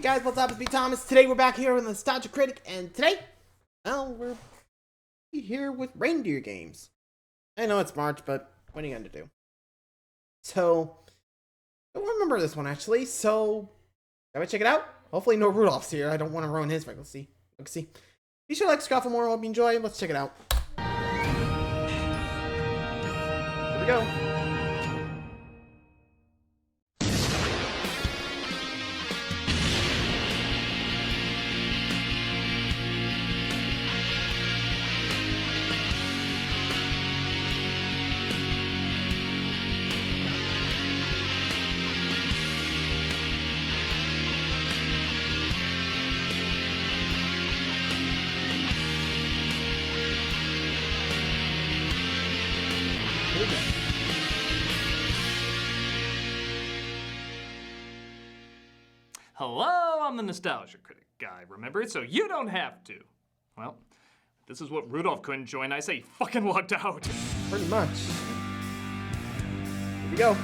Guys, what's up? It's me, Thomas. Today we're back here with Nostalgia Critic, and today, well, we're here with Reindeer games. I know it's March, but what are you gonna do? So, I don't remember this one actually, so shall we check it out? Hopefully no Rudolph's here. I don't want to ruin his legacy. Be sure to like, subscribe for more. Hope you enjoy. Let's check it out. Here we go. Hello, I'm the Nostalgia Critic guy, remember it? So you don't have to. Well, this is what Rudolph couldn't join. I say he fucking walked out. Pretty much. Here we go.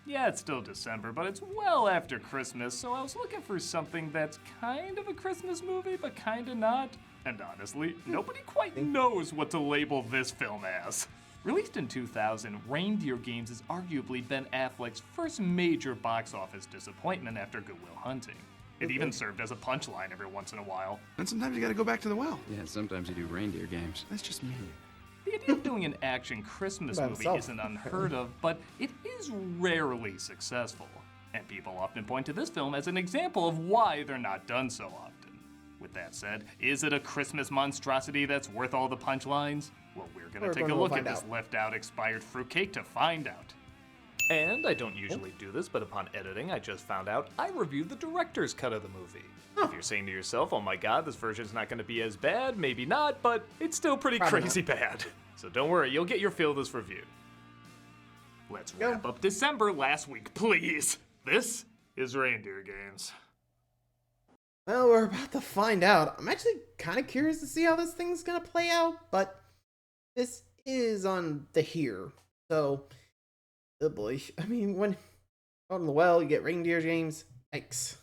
Yeah, it's still December, but it's well after Christmas, so I was looking for something that's kind of a Christmas movie, but kind of not. And honestly, nobody quite knows what to label this film as. Released in 2000, Reindeer Games has arguably Ben Affleck's first major box office disappointment after Good Will Hunting. It even served as a punchline every once in a while. And sometimes you gotta go back to the well. Yeah, sometimes you do Reindeer Games. That's just me. The idea of doing an action Christmas movie isn't unheard of, but it is rarely successful. And people often point to this film as an example of why they're not done so often. With that said, is it a Christmas monstrosity that's worth all the punchlines? Well, we're gonna take a look at this left-out expired fruitcake to find out. And I don't usually do this, but upon editing, I just found out I reviewed the director's cut of the movie. If you're saying to yourself, oh my god, this version's not gonna be as bad, maybe not, but it's still pretty crazy bad. So don't worry, you'll get your fill of this review. Let's wrap up December last week, please. This is Reindeer Games. Well, we're about to find out. I'm actually kind of curious to see how this thing's gonna play out, but this is on the here. So, oh boy. I mean, when out in the well, you get Reindeer Games. Yikes.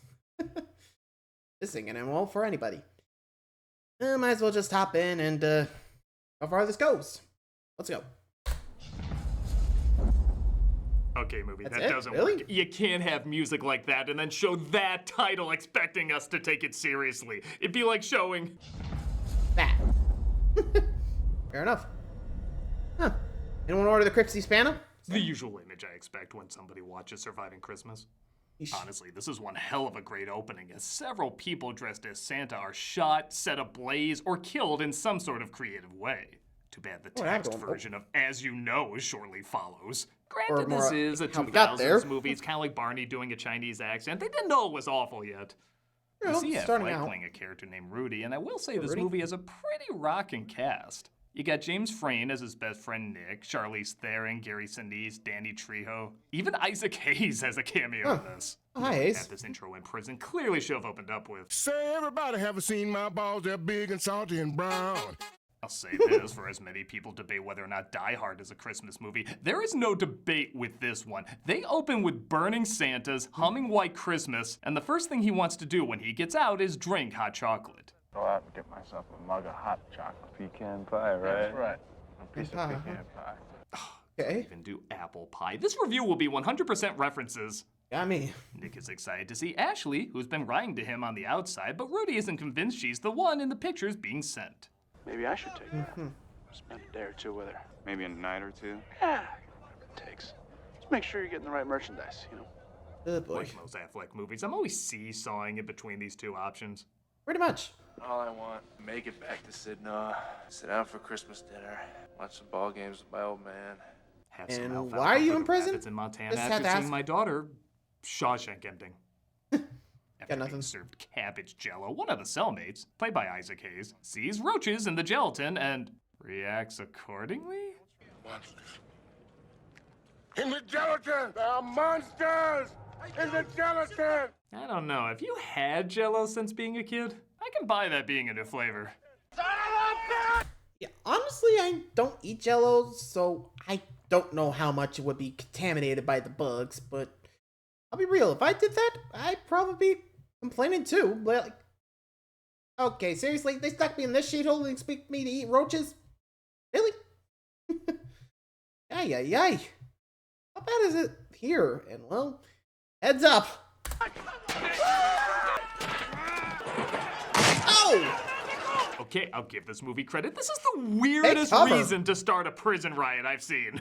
This ain't gonna end well for anybody. Might as well just hop in and how far this goes. Let's go. Okay, movie, That's that it? doesn't Really? work. You can't have music like that and then show that title expecting us to take it seriously. It'd be like showing That. Fair enough. Huh. Anyone order the Cripsy Spanner? the usual image I expect when somebody watches Surviving Christmas. Honestly, this is one hell of a great opening, as several people dressed as Santa are shot, set ablaze, or killed in some sort of creative way. Too bad the text version of As You Know shortly follows. Granted, this is a 2000s movie. It's kind of like Barney doing a Chinese accent. They didn't know it was awful yet. You see Affleck playing a character named Rudy, and I will say this movie has a pretty rocking cast. You got James Frain as his best friend Nick, Charlize Theron, Gary Sinise, Danny Trejo. Even Isaac Hayes has a cameo in this. Hi, Hayes. At this intro in prison clearly should have opened up with, Say, everybody haven't seen my balls, they're big and salty and brown. I'll say this, for as many people debate whether or not Die Hard is a Christmas movie, there is no debate with this one. They open with burning Santas, humming White Christmas, and the first thing he wants to do when he gets out is drink hot chocolate. Go out and get myself a mug of hot chocolate. Pecan pie, right? That's right. A piece of pecan pie. Okay. Even do apple pie. This review will be 100% references. Got me. Nick is excited to see Ashley, who's been writing to him on the outside, but Rudy isn't convinced she's the one in the pictures being sent. Maybe I should take her. Spend a day or two with her. Maybe a night or two. Yeah, whatever it takes. Just make sure you're getting the right merchandise, you know? Good boy. Like most Affleck movies, I'm always seesawing in between these two options. Pretty much. All I want, make it back to Sydney, sit down for Christmas dinner, watch some ball games with my old man. Have some And alfalfa why are you for in the prison? rabbits in Montana Just had after to seeing ask. my daughter Shawshank ending. After nothing. being served cabbage jello, one of the cellmates, played by Isaac Hayes, sees roaches in the gelatin and reacts accordingly? Monsters. In the gelatin! There are monsters! In the gelatin! I don't know, have you had jello since being a kid? I can buy that being a new flavor. Yeah, honestly, I don't eat Jello, so I don't know how much it would be contaminated by the bugs, but I'll be real. If I did that, I'd probably be complaining too. But like, okay, seriously, they stuck me in this shithole and expect me to eat roaches? Really? Ay, ay, ay. How bad is it here? And well, heads up. Oh! Okay, I'll give this movie credit. This is the weirdest reason to start a prison riot I've seen.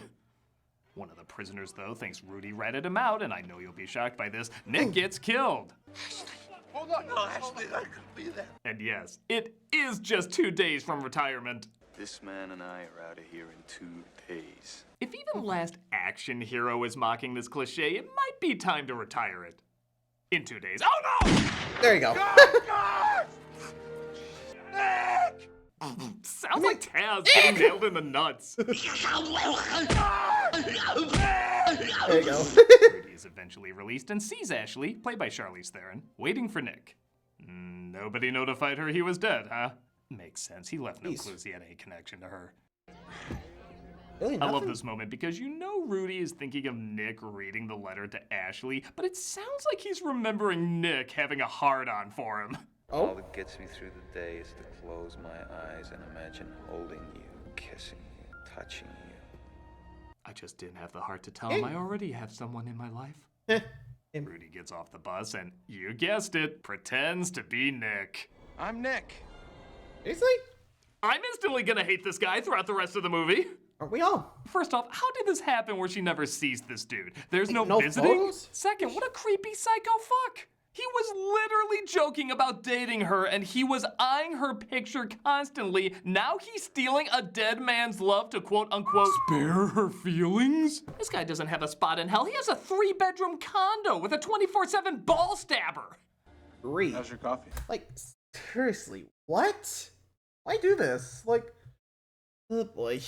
One of the prisoners, though, thinks Rudy ratted him out, and I know you'll be shocked by this. Nick gets killed. Hold on. No, Ashley, I couldn't be there. And yes, it is just 2 days from retirement. This man and I are out of here in 2 days. If even Last Action Hero is mocking this cliche, it might be time to retire it. In 2 days. Oh no! There you go. Sounds like Taz getting nailed in the nuts. There you go. Rudy is eventually released and sees Ashley, played by Charlize Theron, waiting for Nick. Nobody notified her he was dead, huh? Makes sense. He left no clues he had any connection to her. Really, I love this moment because you know Rudy is thinking of Nick reading the letter to Ashley, but it sounds like he's remembering Nick having a hard-on for him. All that gets me through the day is to close my eyes and imagine holding you, kissing you, touching you. I just didn't have the heart to tell him I already have someone in my life. Rudy gets off the bus and, you guessed it, pretends to be Nick. I'm Nick. Seriously? I'm instantly gonna hate this guy throughout the rest of the movie. Aren't we all? First off, how did this happen where she never sees this dude? There's no no visiting? photos? Second, what a creepy psycho fuck. He was literally joking about dating her and he was eyeing her picture constantly. Now he's stealing a dead man's love to quote unquote spare her feelings? This guy doesn't have a spot in hell. He has a 3-bedroom condo with a 24/7 ball stabber. Great. How's your coffee? Like, seriously, what? Why do this? Like, oh boy.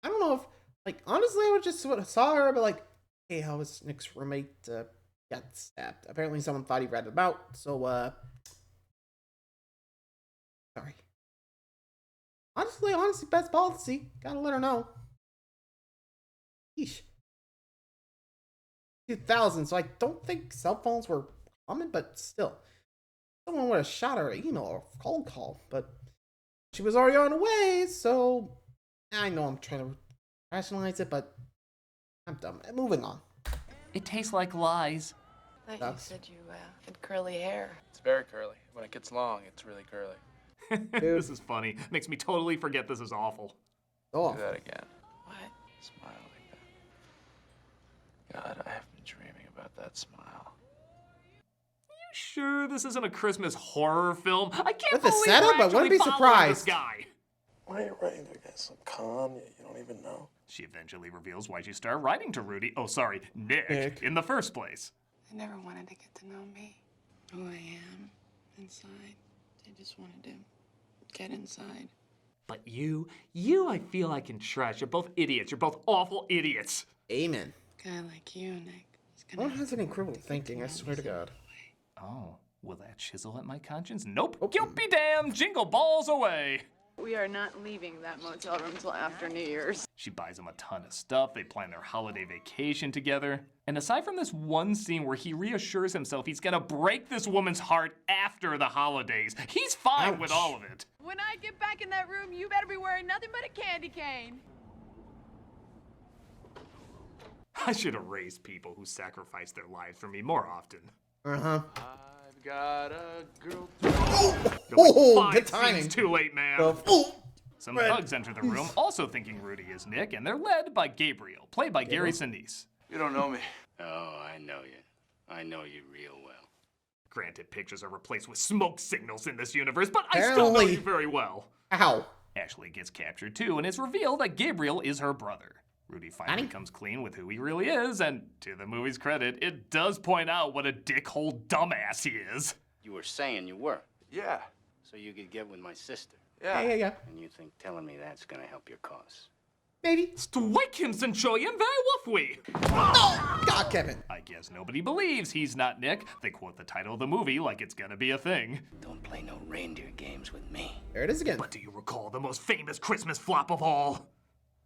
I don't know if, like, honestly, I would just saw her, but like, hey, how was Nick's roommate got stabbed? Apparently someone thought he read it out, so, sorry. Honestly, best policy. Gotta let her know. Yeesh. 2000, so I don't think cell phones were common, but still. Someone would have shot her an email or cold call, but she was already on her way, so I know I'm trying to rationalize it, but I'm dumb. Moving on. It tastes like lies. I thought you said you had curly hair. It's very curly. When it gets long, it's really curly. This is funny. Makes me totally forget this is awful. Oh, Do that again. What? Smile like that. God, I have been dreaming about that smile. You sure this isn't a Christmas horror film? I can't With the believe setup, we're I wouldn't actually be following this surprised. guy. Why are you writing to guys so calm? You don't even know. She eventually reveals why she started writing to Rudy, Nick, Nick. in the first place. I never wanted to get to know me, who I am inside. I just wanted to get inside. But you, I feel I can trust. You're both idiots. You're both awful idiots. amen. A guy like you, Nick, is No one gonna has any critical thinking, I swear to God. Oh, will that chisel at my conscience? Nope. Guilt be damned. Jingle balls away. We are not leaving that motel room till after New Year's. She buys him a ton of stuff. They plan their holiday vacation together. And aside from this one scene where he reassures himself he's gonna break this woman's heart after the holidays, he's fine with all of it. When I get back in that room, you better be wearing nothing but a candy cane. I should have raised people who sacrifice their lives for me more often. Uh-huh. I've got a girl. Oh, good Scenes timing. too late, man. Oh, Some thugs enter the room, also thinking Rudy is Nick, and they're led by Gabriel, played by Gary Sinise. You don't know me. Oh, I know you. I know you real well. Granted, pictures are replaced with smoke signals in this universe, but I still know Apparently. you very well. ow. Ashley gets captured too, and it's revealed that Gabriel is her brother. Rudy finally comes clean with who he really is, and to the movie's credit, it does point out what a dickhole dumbass he is. You were saying you were, Yeah. so you could get with my sister. Yeah. Yeah. And you think telling me that's gonna help your cause? Maybe. Strike him, Centurion, very woofly. No! God, Kevin. I guess nobody believes he's not Nick. They quote the title of the movie like it's gonna be a thing. Don't play no reindeer games with me. There it is again. But do you recall the most famous Christmas flop of all?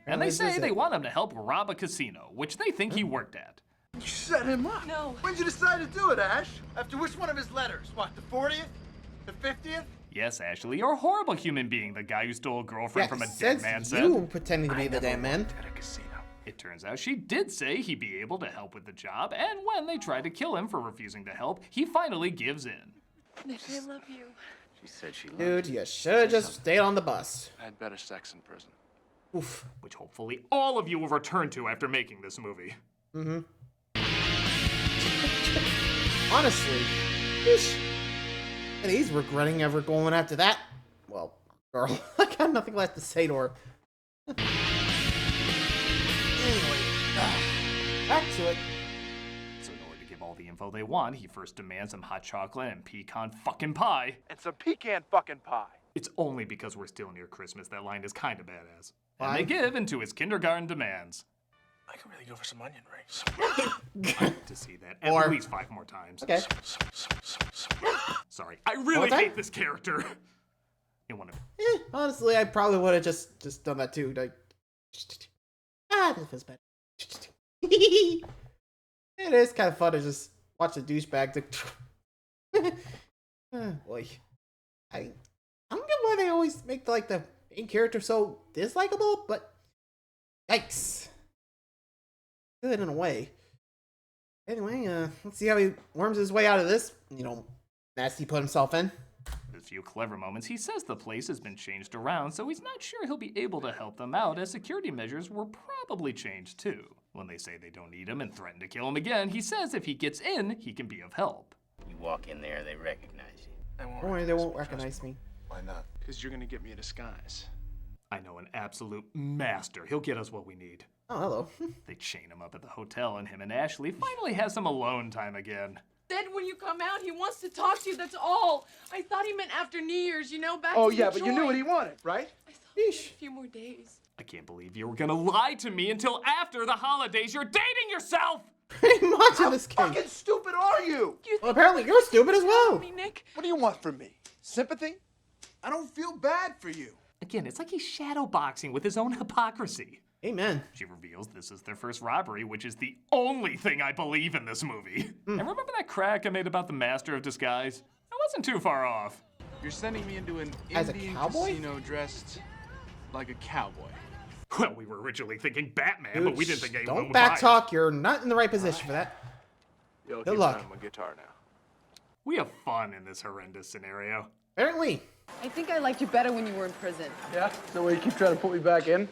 And they this say is they it. want him to help rob a casino, which they think he worked at. You set him up. No. When'd you decide to do it, Ash? After which one of his letters? What, the 40th? The 50th? Yes, Ashley, you're a horrible human being, the guy who stole a girlfriend from a dead since man said. you pretending to be the damn man. At a casino. It turns out she did say he'd be able to help with the job, and when they tried to kill him for refusing to help, he finally gives in. Nick, I love you. She said she loved Dude, you should have just stayed on the bus. I had better sex in prison. Oof. Which hopefully all of you will return to after making this movie. Mm-hmm. Honestly, sheesh. And he's regretting ever going after that. Well, girl, I got nothing left to say to her. Anyway, back to it. So in order to give all the info they want, he first demands some hot chocolate and pecan fucking pie. And some pecan fucking pie. It's only because we're still near Christmas that line is kind of badass. And Why? they give into his kindergarten demands. I could really go for some onion rings. I need to see that at Or- least 5 more times. Okay. Sorry, I really time? hate this character. In one of Honestly, I probably would have just done that too. Like, this feels better. It is kind of fun to just watch the douchebag. Boy, I don't get why they always make like the main character so dislikable, but yikes, good in a way. Anyway, let's see how he worms his way out of this, mess he put himself in. a few clever moments, he says the place has been changed around, so he's not sure he'll be able to help them out, as security measures were probably changed too. When they say they don't need him and threaten to kill him again, he says if he gets in, he can be of help. You walk in there, they recognize you. Don't worry, they won't recognize me. Why not? Because you're gonna get me a disguise. I know an absolute master. He'll get us what we need. Oh, hello. They chain him up at the hotel, and him and Ashley finally have some alone time again. Said when you come out, he wants to talk to you, that's all. I thought he meant after New Year's, back Oh, to yeah, Detroit. but you knew what he wanted, right? I thought it was Yeesh. a few more days. I can't believe you were gonna lie to me until after the holidays. You're dating yourself! Pretty much in How this case. fucking stupid are you? Well, apparently you're stupid as well. Me, Nick. What do you want from me? Sympathy? I don't feel bad for you. Again, it's like he's shadowboxing with his own hypocrisy. Amen. She reveals this is their first robbery, which is the only thing I believe in this movie. And remember that crack I made about the Master of Disguise? I wasn't too far off. You're sending me into an As a Indian cowboy? casino dressed like a cowboy. Well, we were originally thinking Batman, but we didn't think anyone Don't would buy it. backtalk. You're not in the right position for that. Yo, Good keep luck. playing my guitar now. We have fun in this horrendous scenario. Apparently. I think I liked you better when you were in prison. Yeah? So you keep trying to put me back in?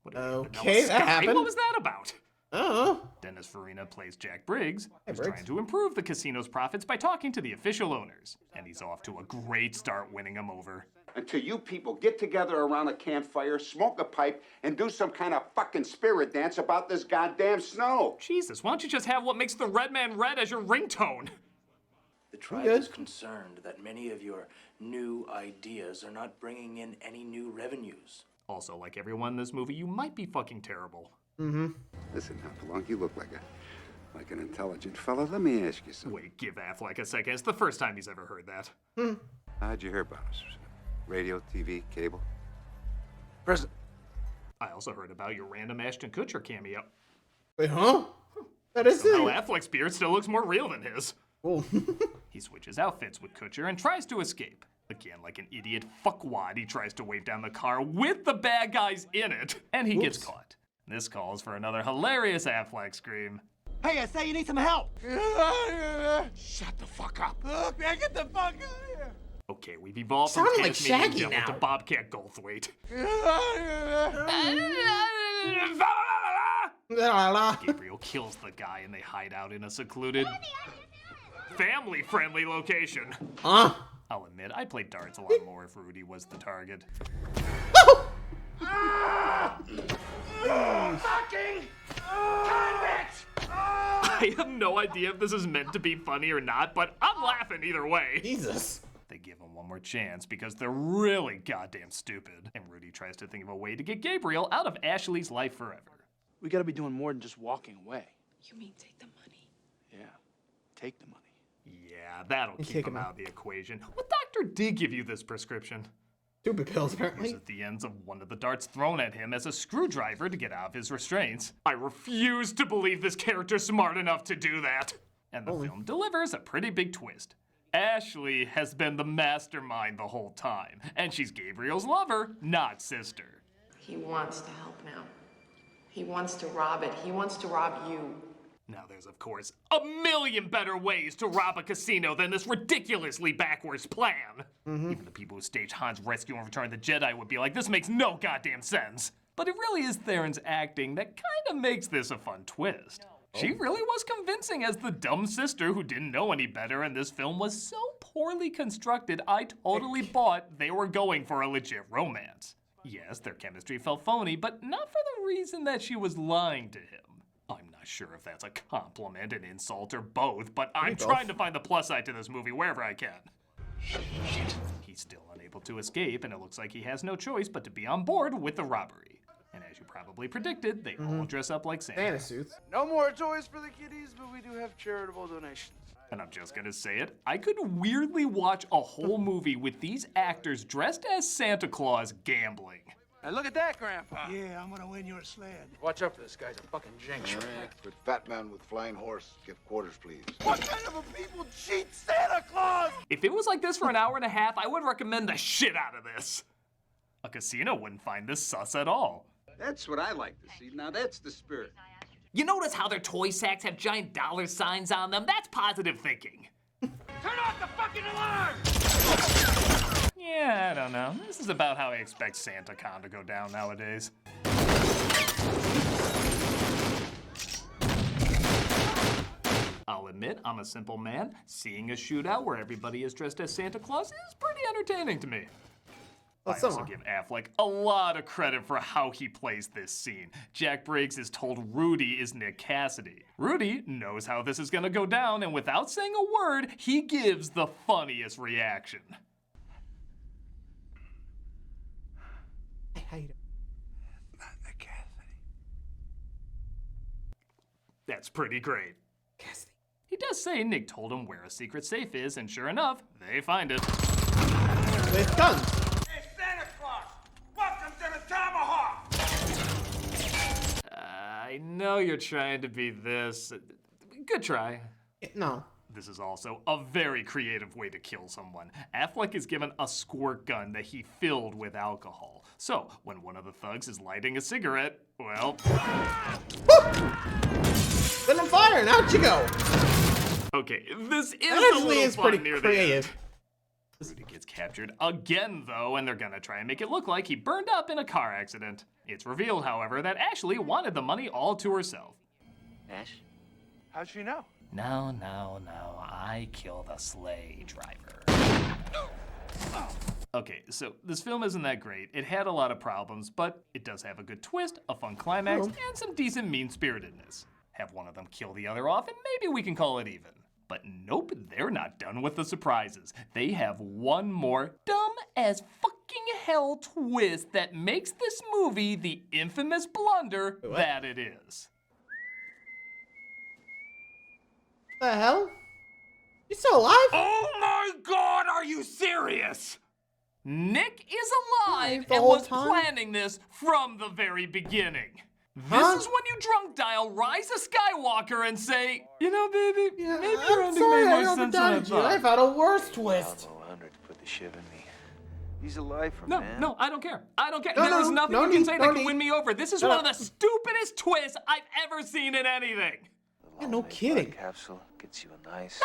What are we, Okay, Vanilla that Sky? happened. What was that about? Oh. Dennis Farina plays Jack Briggs, who's Briggs. trying to improve the casino's profits by talking to the official owners. And he's off to a great start winning them over. Until you people get together around a campfire, smoke a pipe, and do some kind of fucking spirit dance about this goddamn snow. Jesus, why don't you just have what makes the red man red as your ringtone? The tribe good. is concerned that many of your new ideas are not bringing in any new revenues. Also, like everyone in this movie, you might be fucking terrible. Mm-hmm. Listen, Hopalong, you look like an intelligent fella. Let me ask you something. Wait, give Affleck a second. It's the first time he's ever heard that. How'd you hear about us? Radio, TV, cable? Prison. I also heard about your random Ashton Kutcher cameo. Wait, huh? That is Somehow it. Affleck's beard still looks more real than his. Cool. He switches outfits with Kutcher and tries to escape. Again, like an idiot fuckwad, he tries to wave down the car with the bad guys in it, and he gets caught. This calls for another hilarious Affleck scream. Hey, I say you need some help. Shut the fuck up. Man, get the fuck out of here. Okay, we've evolved from Sounding like Tasmanian Shaggy Devil to now. Bobcat Goldthwait. Gabriel kills the guy and they hide out in a secluded, family-friendly location. I'll admit, I played darts a lot more if Rudy was the target. Fucking convict! I have no idea if this is meant to be funny or not, but I'm laughing either way. Jesus. They give him one more chance because they're really goddamn stupid. And Rudy tries to think of a way to get Gabriel out of Ashley's life forever. We gotta be doing more than just walking away. You mean take the money? Yeah. Take the money. Yeah, that'll You keep take him him out out. of the equation. What doctor did give you this prescription? Stupid pills, apparently. Uses the ends of one of the darts thrown at him as a screwdriver to get out of his restraints. I refuse to believe this character's smart enough to do that. And the film delivers a pretty big twist. Ashley has been the mastermind the whole time, and she's Gabriel's lover, not sister. He wants to help now. He wants to rob it. He wants to rob you. Now there's, of course, a million better ways to rob a casino than this ridiculously backwards plan. Even the people who staged Han's rescue and Return of the Jedi would be like, this makes no goddamn sense. But it really is Theron's acting that kind of makes this a fun twist. She really was convincing as the dumb sister who didn't know any better, and this film was so poorly constructed, I totally bought they were going for a legit romance. Yes, their chemistry felt phony, but not for the reason that she was lying to him. I'm not sure if that's a compliment, an insult, or both, but I'm trying to find the plus side to this movie wherever I can. He's still unable to escape, and it looks like he has no choice but to be on board with the robbery. And as you probably predicted, they all dress up like Santa. Santa suits. No more toys for the kiddies, but we do have charitable donations. And I'm just gonna say it, I could weirdly watch a whole movie with these actors dressed as Santa Claus gambling. Hey, look at that, Grandpa. Yeah, I'm gonna win your sled. Watch out for this guy's a fucking jinx. With fat man with flying horse, get quarters, please. What kind of a people cheat Santa Claus? If it was like this for an hour and a half, I would recommend the shit out of this. A casino wouldn't find this sus at all. That's what I like to see. Now that's the spirit. You notice how their toy sacks have giant dollar signs on them? That's positive thinking. Turn off the fucking alarm! Yeah, I don't know. This is about how I expect SantaCon to go down nowadays. I'll admit, I'm a simple man. Seeing a shootout where everybody is dressed as Santa Claus is pretty entertaining to me. I also give Affleck a lot of credit for how he plays this scene. Jack Briggs is told Rudy is Nick Cassidy. Rudy knows how this is gonna go down, and without saying a word, he gives the funniest reaction. How you doing? Not Cassidy. That's pretty great. Cassidy. He does say Nick told him where a secret safe is, and sure enough, they find it. With guns. Hey, Santa Claus! Welcome to the Tomahawk! I know you're trying to be this. Good try. No. This is also a very creative way to kill someone. Affleck is given a squirt gun that he filled with alcohol. So, when one of the thugs is lighting a cigarette, well... Set on fire and out you go! Okay, this is that a little is fun pretty near creative. the end. Rudy gets captured again, though, and they're gonna try and make it look like he burned up in a car accident. It's revealed, however, that Ashley wanted the money all to herself. Ash? How'd she know? No, I kill the sleigh driver. Okay, so this film isn't that great. It had a lot of problems, but it does have a good twist, a fun climax, and some decent mean-spiritedness. Have one of them kill the other off, and maybe we can call it even. But nope, they're not done with the surprises. They have one more dumb as fucking hell twist that makes this movie the infamous blunder that it is. The hell? You still alive? Oh my god, are you serious? Nick is alive The and whole was time? planning this from the very beginning. This Huh? is when you drunk dial Rise of Skywalker and say, you know, baby, Yeah, maybe your I'm ending sorry made I more sense than I overdoubted you. I've thought. had a worse twist. Alamo 100 put the shiv in me. He's a lifer, No, man. no, I don't care. I don't care. No, There is no, nothing no you can need, say no that can need. win me over. This is Shut one up. of the stupidest twists I've ever seen in anything. Yeah, no kidding. Capsule gets you a nice.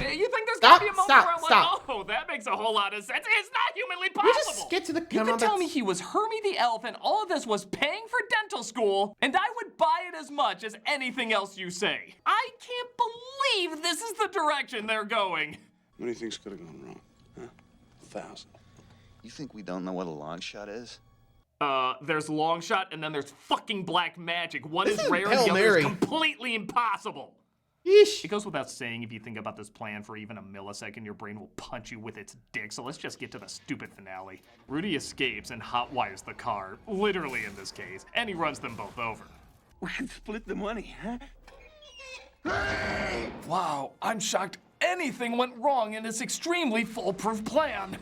No, you think there's Stop, gonna be a moment stop, where I'm stop. like, oh, that makes a whole lot of sense. It's not humanly You possible. just get to the You camera. could tell me he was Hermie the Elf and all of this was paying for dental school, and I would buy it as much as anything else you say. I can't believe this is the direction they're going. What do you think's could have gone wrong? Huh? 1,000. You think we don't know what a long shot is? There's long shot and then there's fucking black magic. One This is is rare and Hail the other Mary. is completely impossible. Yeesh. It goes without saying, if you think about this plan for even a millisecond, your brain will punch you with its dick, so let's just get to the stupid finale. Rudy escapes and hotwires the car, literally in this case, and he runs them both over. We can split the money, huh? Wow, I'm shocked anything went wrong in this extremely foolproof plan.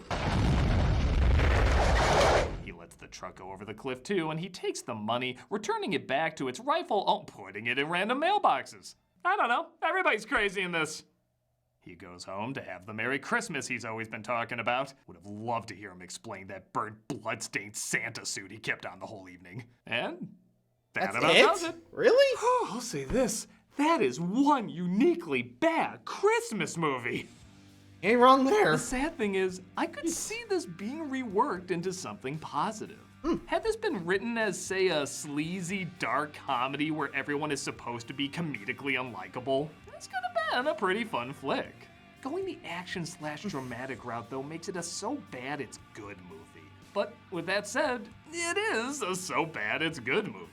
the truck go over the cliff too, and he takes the money, returning it back to its rightful putting it in random mailboxes. I don't know, everybody's crazy in this. He goes home to have the Merry Christmas he's always been talking about. Would have loved to hear him explain that burnt, blood-stained Santa suit he kept on the whole evening. And that about does it. Really? I'll say this, that is one uniquely bad Christmas movie. Ain't wrong there. The sad thing is, I could see this being reworked into something positive. Had this been written as, say, a sleazy, dark comedy where everyone is supposed to be comedically unlikable, this could have been a pretty fun flick. Going the action/dramatic route, though, makes it a so bad it's good movie. But with that said, it is a so bad it's good movie.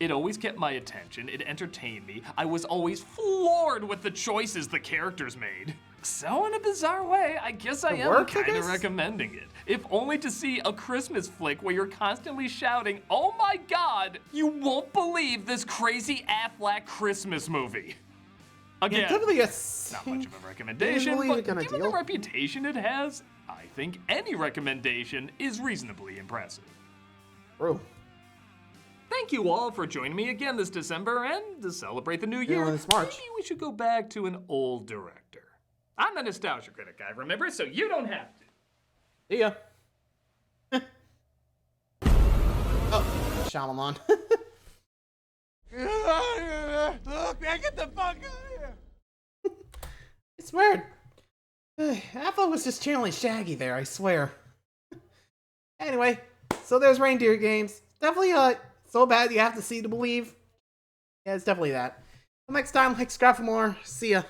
It always kept my attention, it entertained me, I was always floored with the choices the characters made. So in a bizarre way, I guess I am kind of recommending it. If only to see a Christmas flick where you're constantly shouting, "Oh my God, you won't believe this crazy Affleck Christmas movie." Again, not much of a recommendation, but given the reputation it has, I think any recommendation is reasonably impressive. Bro. Thank you all for joining me again this December, and to celebrate the new year, maybe we should go back to an old director. I'm the Nostalgia Critic guy, remember? So you don't have to. See ya. Oh, Shyamalan. Look, man, get the fuck out of here! I swear. Apple was just channeling Shaggy there, I swear. Anyway, so there's Reindeer games. Definitely so bad you have to see to believe. Yeah, it's definitely that. Well, next time, like, subscribe for more. See ya.